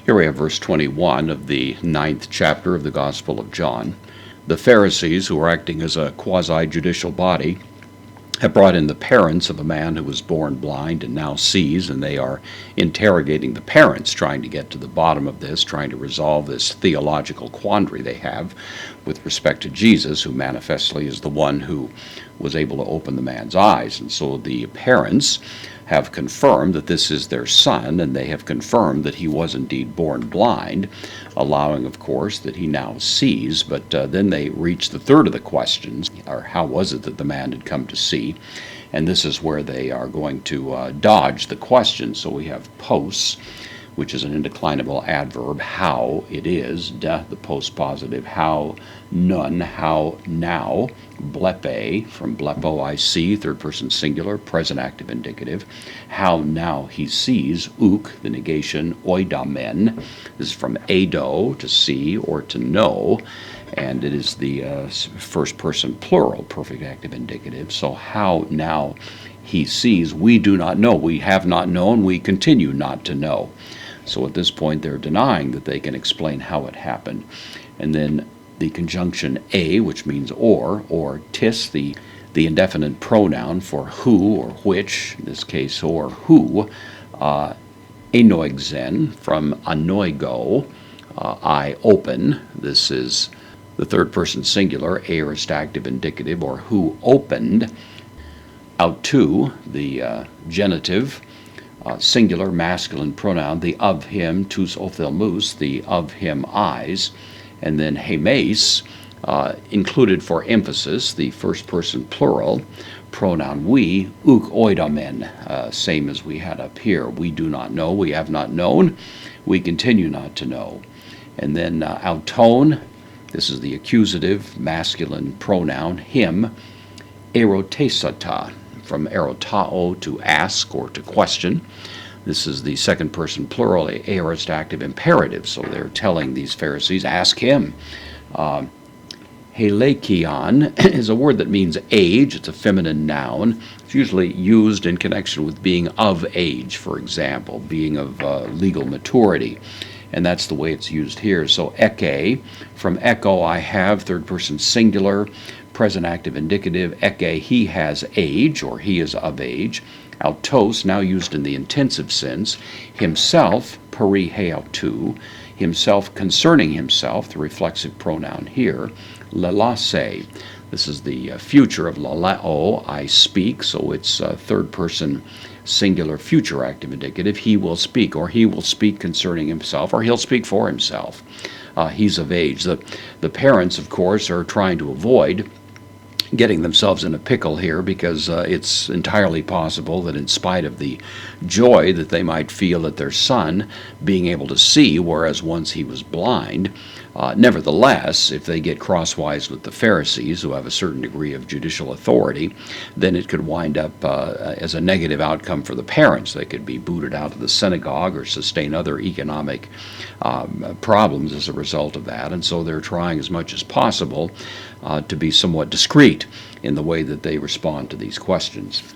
Here we have verse 21 of the 9th chapter of the Gospel of John. The Pharisees, who are acting as a quasi-judicial body, have brought in the parents of a man who was born blind and now sees, and they are interrogating the parents, trying to get to the bottom of this, trying to resolve this theological quandary they have with respect to Jesus, who manifestly is the one who was able to open the man's eyes. And so the parents have confirmed that this is their son, and they have confirmed that he was indeed born blind, allowing, of course, that he now sees. But then they reach the third of the questions, or how was it that the man had come to see? And this is where they are going to dodge the question. So we have pos, which is an indeclinable adverb, how it is, the postpositive, how none, how now, blepe, from blepo I see, third person singular, present active indicative, how now he sees, uk, the negation, oidamen, this is from eido, to see or to know, and it is the first person plural, perfect active indicative, so how now he sees, we do not know, we have not known, we continue not to know. So at this point, they're denying that they can explain how it happened. And then the conjunction a, which means or tis, the indefinite pronoun for who or which, in this case, or who, enoigzen, from anoigo, I open. This is the third person singular, aorist active indicative, or who opened. Autu, the genitive, singular masculine pronoun, the of him, tous ophthalmos, the of him eyes, and then hemes, included for emphasis, the first person plural, pronoun we, uk oidamen, same as we had up here. We do not know, we have not known, we continue not to know. And then auton, this is the accusative masculine pronoun, him, erotesata, from erotao, to ask or to question. This is the second person plural, aorist active imperative, so they're telling these Pharisees, ask him. Helekion is a word that means age. It's a feminine noun. It's usually used in connection with being of age, for example, being of legal maturity. And that's the way it's used here. So eke, from echo I have, third person singular, present active indicative, eke, he has age, or he is of age. Autos, now used in the intensive sense, himself, peri heautu, himself concerning himself, the reflexive pronoun here, lelase, this is the future of laleo, I speak, so it's third person singular future active indicative, he will speak, or he will speak concerning himself, or he'll speak for himself. He's of age. The parents, of course, are trying to avoid getting themselves in a pickle here, because it's entirely possible that in spite of the joy that they might feel at their son being able to see, whereas once he was blind, nevertheless, if they get crosswise with the Pharisees, who have a certain degree of judicial authority, then it could wind up as a negative outcome for the parents. They could be booted out of the synagogue or sustain other economic problems as a result of that. And so they're trying as much as possible to be somewhat discreet in the way that they respond to these questions.